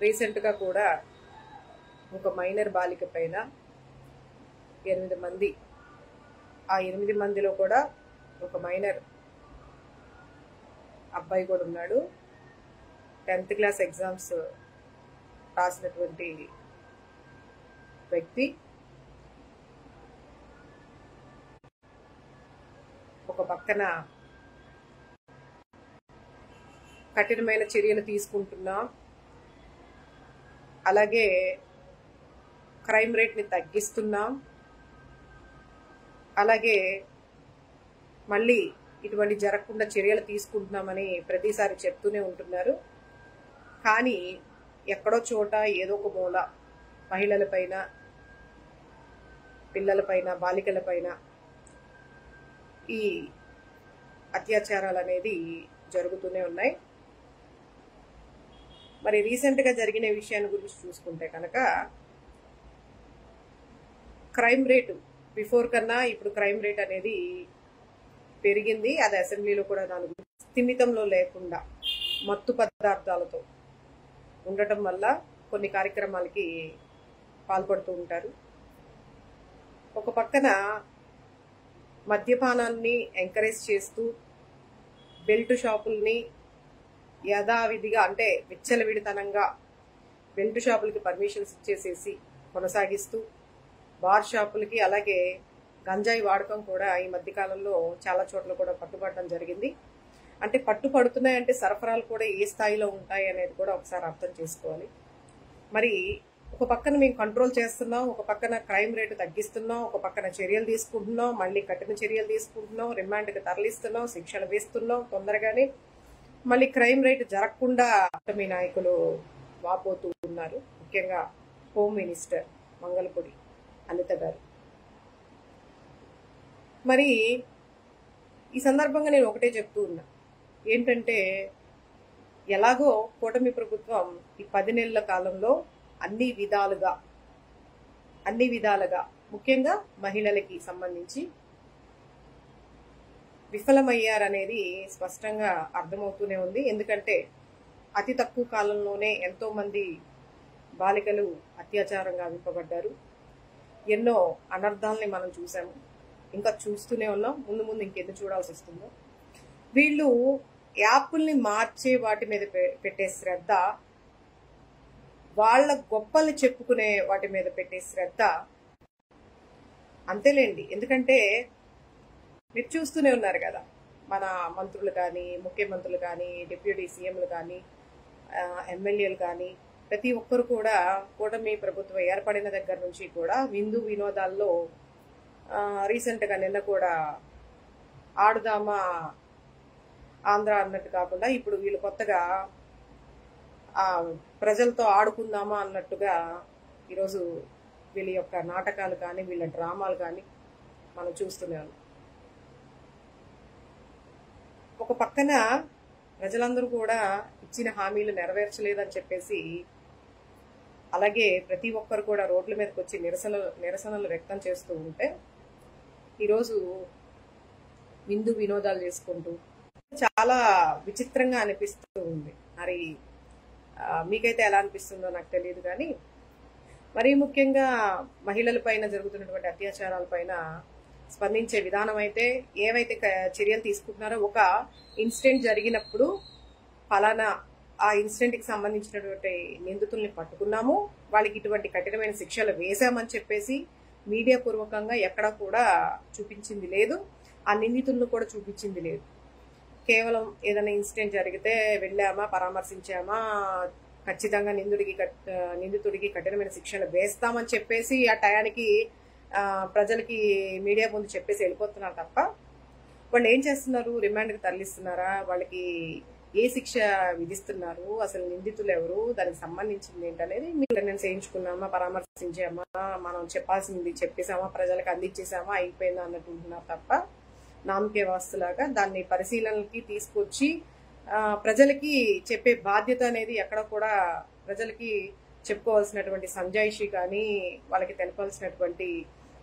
రీసెంట్గా కూడా ఒక మైనర్ బాలిక పైన 8 మంది, ఆ 8 మందిలో కూడా ఒక మైనర్ అబ్బాయి కూడా ఉన్నాడు. 10th క్లాస్ ఎగ్జామ్స్ రాసినటువంటి వ్యక్తి. ఒక పక్కన కఠినమైన చర్యలు తీసుకుంటున్నాం, అలాగే క్రైమ్ రేట్ని తగ్గిస్తున్నాం, అలాగే మళ్ళీ ఇటువంటి జరగకుండా చర్యలు తీసుకుంటున్నామని ప్రతిసారి చెప్తూనే ఉంటున్నారు. కానీ ఎక్కడో చోట ఏదో ఒక మూల మహిళలపైన, పిల్లలపైన, బాలికలపైన ఈ అత్యాచారాలు అనేది జరుగుతూనే ఉన్నాయి. మరి రీసెంట్గా జరిగిన విషయాన్ని గురించి చూసుకుంటే కనుక క్రైమ్ రేటు బిఫోర్ కన్నా ఇప్పుడు క్రైమ్ రేట్ అనేది పెరిగింది. అది అసెంబ్లీలో కూడా దాని స్థిమితంలో లేకుండా మత్తు పదార్థాలతో ఉండటం వల్ల కొన్ని కార్యక్రమాలకి పాల్పడుతూ ఉంటారు. ఒక పక్కన మద్యపానాన్ని ఎంకరేజ్ చేస్తూ బెల్ట్ షాపుల్ని యథావిధిగా, అంటే విచ్చలవిడితనంగా బెల్ట్ షాపులకి పర్మిషన్స్ ఇచ్చేసేసి కొనసాగిస్తూ, బార్ షాపులకి, అలాగే గంజాయి వాడకం కూడా ఈ మధ్యకాలంలో చాలా చోట్ల కూడా పట్టుబడడం జరిగింది. అంటే పట్టుపడుతున్నాయంటే సరఫరాలు కూడా ఏ స్థాయిలో ఉంటాయి అనేది కూడా ఒకసారి అర్థం చేసుకోవాలి. మరి ఒక పక్కన మేము కంట్రోల్ చేస్తున్నాం, ఒక పక్కన క్రైమ్ రేటు తగ్గిస్తున్నాం, ఒక పక్కన చర్యలు తీసుకుంటున్నాం, మళ్ళీ కఠిన చర్యలు తీసుకుంటున్నాం, రిమాండ్కి తరలిస్తున్నాం, శిక్షలు వేస్తున్నాం తొందరగానే, మళ్ళీ క్రైమ్ రేటు జరగకుండా మీ నాయకులు వాపోతూ ఉన్నారు. ముఖ్యంగా హోమ్ మినిస్టర్ మంగళపూడి అనిత గారు. మరి ఈ సందర్భంగా నేను ఒకటే చెప్తూ ఉన్నా, ఏంటంటే ఎలాగో కూటమి ప్రభుత్వం ఈ 10 నెలల కాలంలో అన్ని విధాలుగా ముఖ్యంగా మహిళలకి సంబంధించి విఫలమయ్యారనేది స్పష్టంగా అర్థమవుతూనే ఉంది. ఎందుకంటే అతి తక్కువ కాలంలోనే ఎంతో మంది బాలికలు అత్యాచారం గావింపబడ్డారు. ఎన్నో అనర్థాలని మనం చూసాము, ఇంకా చూస్తూనే ఉన్నాం. ముందు ఇంకెందు చూడాల్సి వస్తుందో. వీళ్ళు యాప్ల్ని మార్చే వాటి మీద పెట్టే శ్రద్ధ, వాళ్ళ గొప్పల్ని చెప్పుకునే వాటి మీద పెట్టే శ్రద్ధ అంతేలేండి. ఎందుకంటే మీరు చూస్తూనే ఉన్నారు కదా, మన మంత్రులు కానీ, ముఖ్యమంత్రులు కానీ, డిప్యూటీ సీఎంలు కానీ, ఎమ్మెల్యేలు కానీ, ప్రతి ఒక్కరు కూడా కూటమి ప్రభుత్వం ఏర్పడిన దగ్గర నుంచి కూడా విందు వినోదాల్లో రీసెంట్గా నిన్న కూడా ఆడుదామా ఆంధ్ర అన్నట్టు కాకుండా ఇప్పుడు వీళ్ళు కొత్తగా ప్రజలతో ఆడుకుందామా అన్నట్టుగా ఈరోజు వీళ్ళ యొక్క నాటకాలు కానీ, వీళ్ళ డ్రామాలు కానీ మనం చూస్తూనే ఉన్నాం. ఒక పక్కన ప్రజలందరూ కూడా ఇచ్చిన హామీలు నెరవేర్చలేదని చెప్పేసి, అలాగే ప్రతి ఒక్కరు కూడా రోడ్ల మీదకి వచ్చి నిరసనలు వ్యక్తం చేస్తూ ఉంటే, ఈరోజు విందు వినోదాలు చేసుకుంటూ చాలా విచిత్రంగా అనిపిస్తూ ఉంది. మరి మీకైతే ఎలా అనిపిస్తుందో నాకు తెలియదు. కానీ మరీ ముఖ్యంగా మహిళల పైన జరుగుతున్నటువంటి అత్యాచారాల పైన స్పందించే విధానం అయితే, ఏవైతే చర్యలు తీసుకుంటున్నారో, ఒక ఇన్సిడెంట్ జరిగినప్పుడు ఫలానా ఆ ఇన్సిడెంట్కి సంబంధించినటువంటి నిందితుల్ని పట్టుకున్నాము, వాళ్ళకి ఇటువంటి కఠినమైన శిక్షలు వేశామని చెప్పేసి మీడియా పూర్వకంగా ఎక్కడా కూడా చూపించింది లేదు. ఆ నిందితులను కూడా చూపించింది లేదు. కేవలం ఏదైనా ఇన్సిడెంట్ జరిగితే వెళ్ళామా, పరామర్శించామా, ఖచ్చితంగా నిందితుడికి కఠినమైన శిక్షలు వేస్తామని చెప్పేసి ఆ టయానికి ప్రజలకి మీడియా ముందు చెప్పేసి వెళ్ళిపోతున్నారు తప్ప, వాళ్ళు ఏం చేస్తున్నారు? రిమాండ్కి తరలిస్తున్నారా? వాళ్ళకి ఏ శిక్ష విధిస్తున్నారు? అసలు నిందితులు ఎవరు? దానికి సంబంధించింది ఏంటనేది మీరు చేయించుకున్నామా, పరామర్శించామా, మనం చెప్పాల్సింది చెప్పేసామా, ప్రజలకు అందించేసామా, అయిపోయిందా అన్నట్టు ఉంటున్నారు తప్ప, నామకే వాస్తులాగా దాన్ని పరిశీలనకి తీసుకొచ్చి ప్రజలకి చెప్పే బాధ్యత అనేది ఎక్కడ కూడా ప్రజలకి చెప్పుకోవాల్సినటువంటి సంజాయిషి కానీ, వాళ్ళకి తెలపాల్సినటువంటి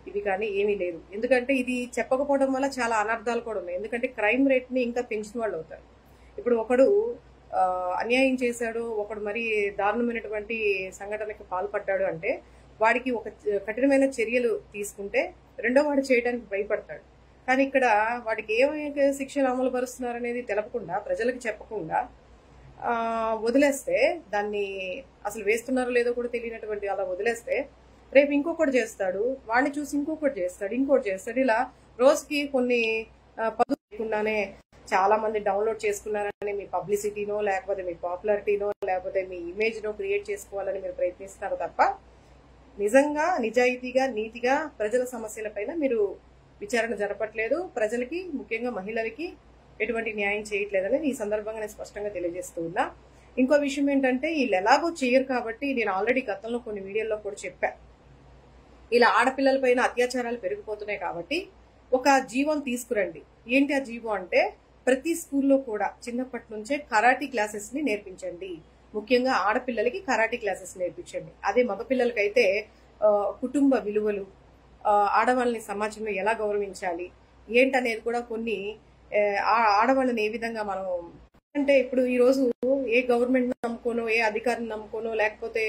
ఇవి కానీ ఏమీ లేదు. ఎందుకంటే ఇది చెప్పకపోవడం వల్ల చాలా అనర్థాలు కూడా ఉన్నాయి. ఎందుకంటే క్రైమ్ రేట్ని ఇంకా పెంచిన వాళ్ళు అవుతారు. ఇప్పుడు ఒకడు అన్యాయం చేశాడు, ఒకడు మరి దారుణమైనటువంటి సంఘటనకి పాల్పడ్డాడు అంటే వాడికి ఒక కఠినమైన చర్యలు తీసుకుంటే రెండో వాడు చేయడానికి భయపడతాడు. కానీ ఇక్కడ వాడికి ఏమైనా శిక్షలు అమలు పరుస్తున్నారు అనేది తెలపకుండా, ప్రజలకు చెప్పకుండా వదిలేస్తే, దాన్ని అసలు వేస్తున్నారో లేదో కూడా తెలియనటువంటి అలా వదిలేస్తే రేపు ఇంకొకటి చేస్తాడు, వాడిని చూసి ఇంకొకటి చేస్తాడు. ఇలా రోజుకి కొన్ని పదులు లేకుండానే చాలా మంది డౌన్లోడ్ చేసుకున్నారని మీ పబ్లిసిటీనో లేకపోతే మీ పాపులారిటీనో లేకపోతే మీ ఇమేజ్ నో క్రియేట్ చేసుకోవాలని మీరు ప్రయత్నిస్తారు తప్ప నిజంగా నిజాయితీగా నీతిగా ప్రజల సమస్యలపైన మీరు విచారణ జరపట్లేదు. ప్రజలకి, ముఖ్యంగా మహిళలకి ఎటువంటి న్యాయం చేయట్లేదని ఈ సందర్భంగా నేను స్పష్టంగా తెలియజేస్తూ ఉన్నా. ఇంకో విషయం ఏంటంటే, వీళ్ళు ఎలాగో చేయరు కాబట్టి నేను ఆల్రెడీ గతంలో కొన్ని వీడియోల్లో కూడా చెప్పా, ఇలా ఆడపిల్లల పైన అత్యాచారాలు పెరిగిపోతున్నాయి కాబట్టి ఒక జీవం తీసుకురండి. ఏంటి ఆ జీవం అంటే, ప్రతి స్కూల్లో కూడా చిన్నప్పటి నుంచే కరాటీ క్లాసెస్ ని నేర్పించండి. ముఖ్యంగా ఆడపిల్లలకి కరాటీ క్లాసెస్ నేర్పించండి. అదే మగపిల్లలకైతే కుటుంబ విలువలు, ఆడవాళ్ళని సమాజంలో ఎలా గౌరవించాలి ఏంటనేది కూడా కొన్ని, ఆడవాళ్ళని ఏ విధంగా మనం అంటే, ఇప్పుడు ఈ రోజు ఏ గవర్నమెంట్ నమ్ముకోనో, ఏ అధికారిని నమ్ముకోనో, లేకపోతే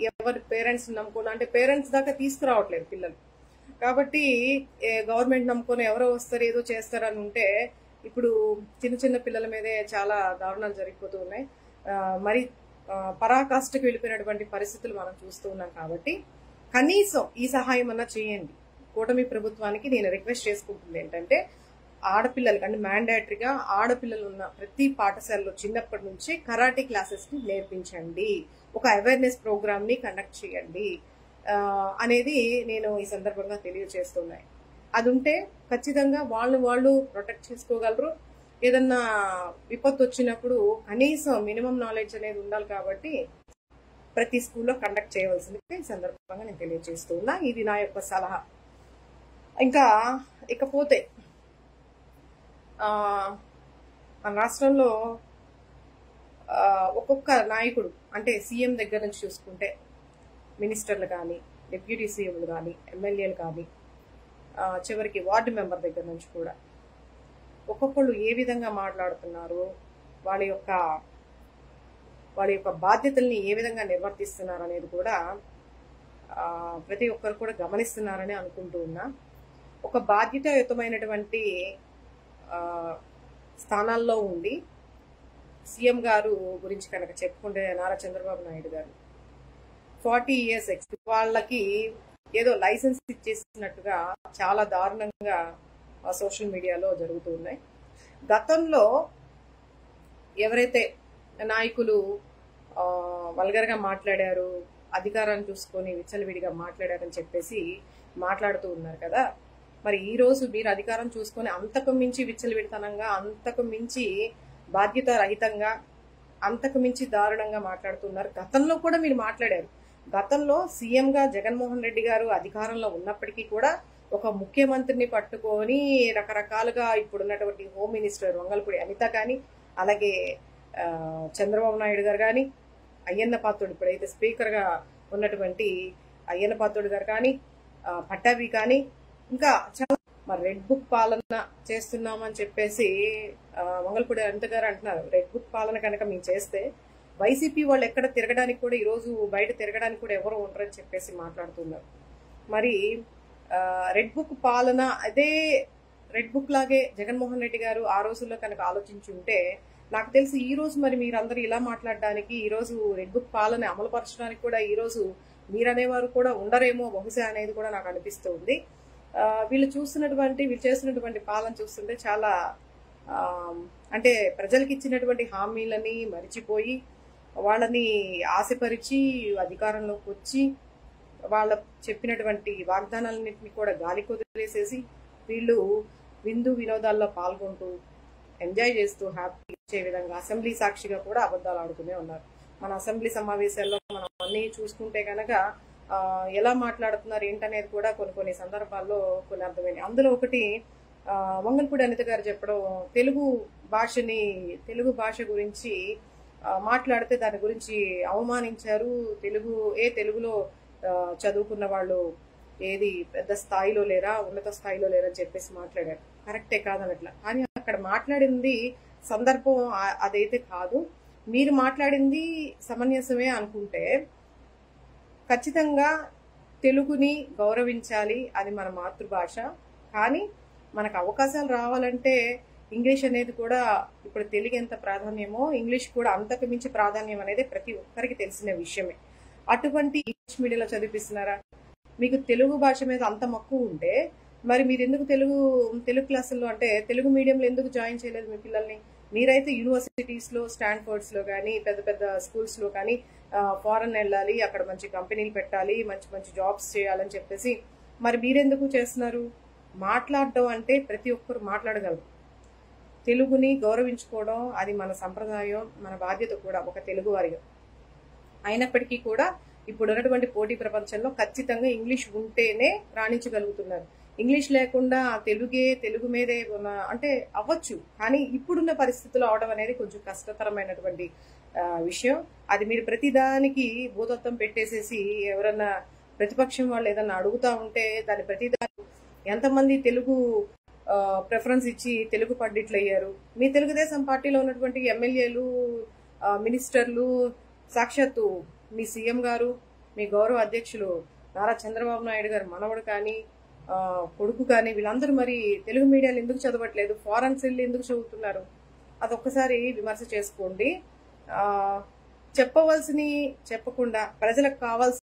ఎవరి పేరెంట్స్ నమ్ముకోనో, అంటే పేరెంట్స్ దాకా తీసుకురావట్లేదు పిల్లలు. కాబట్టి గవర్నమెంట్ నమ్ముకొని ఎవరో వస్తారు ఏదో చేస్తారని ఉంటే ఇప్పుడు చిన్న చిన్న పిల్లల మీదే చాలా దారుణాలు జరిగిపోతూ ఉన్నాయి. మరి పరాకాష్ఠకు వెళ్ళిపోయినటువంటి పరిస్థితులు మనం చూస్తూ ఉన్నాం. కాబట్టి కనీసం ఈ సహాయం అన్నా చేయండి. కూటమి ప్రభుత్వానికి నేను రిక్వెస్ట్ చేసుకుంటుంది ఏంటంటే, ఆడపిల్లలకి అంటే మ్యాండేటరీగా ఆడపిల్లలు ఉన్న ప్రతి పాఠశాలలో చిన్నప్పటి నుంచి కరాటీ క్లాసెస్ ని నేర్పించండి, ఒక అవేర్నెస్ ప్రోగ్రామ్ ని కండక్ట్ చేయండి అనేది నేను ఈ సందర్భంగా తెలియజేస్తున్నాయి. అది ఉంటే ఖచ్చితంగా వాళ్ళు ప్రొటెక్ట్ చేసుకోగలరు. ఏదన్నా విపత్తు వచ్చినప్పుడు కనీసం మినిమం నాలెడ్జ్ అనేది ఉండాలి. కాబట్టి ప్రతి స్కూల్లో కండక్ట్ చేయవలసింది ఈ సందర్భంగా నేను తెలియజేస్తున్నా. ఇది నా యొక్క సలహా. ఇకపోతే మన రాష్ట్రంలో ఒక్కొక్క నాయకుడు, అంటే సీఎం దగ్గర నుంచి చూసుకుంటే మినిస్టర్లు కానీ, డిప్యూటీ సీఎంలు కానీ, ఎమ్మెల్యేలు కానీ, చివరికి వార్డు మెంబర్ దగ్గర నుంచి కూడా ఒక్కొక్కళ్ళు ఏ విధంగా మాట్లాడుతున్నారు, వాళ్ళ యొక్క బాధ్యతల్ని ఏ విధంగా నిర్వర్తిస్తున్నారు అనేది కూడా ప్రతి ఒక్కరు కూడా గమనిస్తున్నారని అనుకుంటూ ఉన్నా. ఒక బాధ్యతాయుతమైనటువంటి స్థానాల్లో ఉండి సీఎం గారు గురించి కనుక చెప్పుకుంటే, నారా చంద్రబాబు నాయుడు గారు 40 years వాళ్ళకి ఏదో లైసెన్స్ ఇచ్చేసినట్టుగా చాలా దారుణంగా సోషల్ మీడియాలో జరుగుతూ ఉన్నాయి. గతంలో ఎవరైతే నాయకులు వల్గర్ గా మాట్లాడారు, అధికారాన్ని చూసుకొని విచ్చలవిడిగా మాట్లాడారని చెప్పేసి మాట్లాడుతూ ఉన్నారు కదా. మరి ఈ రోజు మీరు అధికారం చూసుకొని అంతకు మించి విచ్చలవిడితనంగా, అంతకు మించి బాధ్యత రహితంగా, అంతకు మించి దారుణంగా మాట్లాడుతున్నారు. గతంలో కూడా మీరు మాట్లాడారు. గతంలో సీఎంగా జగన్మోహన్ రెడ్డి గారు అధికారంలో ఉన్నప్పటికీ కూడా ఒక ముఖ్యమంత్రిని పట్టుకొని రకరకాలుగా ఇప్పుడున్నటువంటి హోమ్ మినిస్టర్ వంగలపూడి అనిత కానీ, అలాగే చంద్రబాబు నాయుడు గారు కానీ, అయ్యన్న పాత్రుడు ఇప్పుడైతే స్పీకర్ గా ఉన్నటువంటి అయ్యన్న పాత్రుడు గారు కానీ, పట్టాభి కానీ, ఇంకా చాలా మరి రెడ్ బుక్ పాలన చేస్తున్నామని చెప్పేసి వంగలపూడి అనిత గారు అంటున్నారు. రెడ్ బుక్ పాలన కనుక మేము చేస్తే వైసీపీ వాళ్ళు ఎక్కడ తిరగడానికి కూడా, ఈరోజు బయట తిరగడానికి కూడా ఎవరు ఉండరని చెప్పేసి మాట్లాడుతున్నారు. మరి రెడ్ బుక్ పాలన, అదే రెడ్ బుక్ లాగే జగన్మోహన్ రెడ్డి గారు ఆ రోజుల్లో కనుక ఆలోచించి ఉంటే, నాకు తెలిసి ఈ రోజు మరి మీరందరూ ఇలా మాట్లాడడానికి, ఈ రోజు రెడ్ బుక్ పాలన అమలుపరచడానికి కూడా ఈ రోజు మీరనేవారు కూడా ఉండరేమో బహుశా అనేది కూడా నాకు అనిపిస్తుంది. వీళ్ళు చేస్తున్నటువంటి పాలన చూస్తుంటే చాలా అంటే ప్రజలకు ఇచ్చినటువంటి హామీలని మరిచిపోయి, వాళ్ళని ఆశపరిచి అధికారంలోకి వచ్చి వాళ్ళ చెప్పినటువంటి వాగ్దానాలన్నింటినీ కూడా గాలి కుదిరేసేసి వీళ్ళు విందు వినోదాల్లో పాల్గొంటూ ఎంజాయ్ చేస్తూ హ్యాపీ ఇచ్చే విధంగా అసెంబ్లీ సాక్షిగా కూడా అబద్ధాలు ఆడుతూనే ఉన్నారు. మన అసెంబ్లీ సమావేశాల్లో మనం అన్ని చూసుకుంటే కనుక ఎలా మాట్లాడుతున్నారు ఏంటనేది కూడా కొన్ని సందర్భాల్లో కొన్ని అర్థమైంది. అందులో ఒకటి వంగలపూడి అనిత గారు చెప్పడం, తెలుగు భాష గురించి మాట్లాడితే దాని గురించి అవమానించారు. తెలుగులో చదువుకున్న వాళ్ళు ఏది పెద్ద స్థాయిలో లేరా, ఉన్నత స్థాయిలో లేరా అని చెప్పేసి మాట్లాడారు. కరెక్టే కాదనట్లా, కానీ అక్కడ మాట్లాడింది సందర్భం అదైతే కాదు. మీరు మాట్లాడింది సమంజసమే అనుకుంటే ఖచ్చితంగా తెలుగుని గౌరవించాలి, అది మన మాతృభాష. కానీ మనకు అవకాశాలు రావాలంటే ఇంగ్లీష్ అనేది కూడా, ఇప్పుడు తెలుగు ఎంత ప్రాధాన్యమో ఇంగ్లీష్ కూడా అంతకు మించి ప్రాధాన్యం అనేది ప్రతి ఒక్కరికి తెలిసిన విషయమే. అటువంటి ఇంగ్లీష్ మీడియంలో చదివిస్తున్నారా? మీకు తెలుగు భాష మీద అంత మక్కువ ఉంటే మరి మీరు ఎందుకు తెలుగు క్లాసుల్లో, అంటే తెలుగు మీడియంలో ఎందుకు జాయిన్ చేయలేదు మీ పిల్లల్ని? మీరైతే యూనివర్సిటీస్లో, స్టాన్ఫోర్డ్స్లో కానీ పెద్ద పెద్ద స్కూల్స్లో కానీ ఫారెన్ వెళ్ళాలి, అక్కడ మంచి కంపెనీలు పెట్టాలి, మంచి మంచి జాబ్స్ చేయాలని చెప్పేసి మరి మీరెందుకు చేస్తున్నారు? మాట్లాడడం అంటే ప్రతి ఒక్కరు మాట్లాడగలరు. తెలుగుని గౌరవించుకోవడం అది మన సంప్రదాయం, మన బాధ్యత కూడా ఒక తెలుగు వారిగా. అయినప్పటికీ కూడా ఇప్పుడు ఉన్నటువంటి పోటీ ప్రపంచంలో ఖచ్చితంగా ఇంగ్లీష్ ఉంటేనే రాణించగలుగుతున్నారు. ఇంగ్లీష్ లేకుండా తెలుగు మీదే అంటే అవ్వచ్చు, కానీ ఇప్పుడున్న పరిస్థితుల్లో అవడం అనేది కొంచెం కష్టతరమైనటువంటి విషయం. అది మీరు ప్రతిదానికి భూతత్వం పెట్టేసేసి ఎవరన్నా ప్రతిపక్షం వాళ్ళు ఏదన్నా అడుగుతా ఉంటే దాని ప్రతిదాని ఎంతమంది తెలుగు ప్రిఫరెన్స్ ఇచ్చి తెలుగు పండిట్లు అయ్యారు? మీ తెలుగుదేశం పార్టీలో ఉన్నటువంటి ఎమ్మెల్యేలు, మినిస్టర్లు, సాక్షాత్తు మీ సీఎం గారు, మీ గౌరవ అధ్యక్షులు నారా చంద్రబాబు నాయుడు గారు మనవడు కానీ కొడుకు కానీ వీళ్ళందరూ మరి తెలుగు మీడియాలు ఎందుకు చదవట్లేదు? ఫారెన్స్ వెళ్ళి ఎందుకు చదువుతున్నారు? అదొక్కసారి విమర్శ చేసుకోండి. చెప్పవలసిని చెప్పకుండా ప్రజలకు కావాల్సిన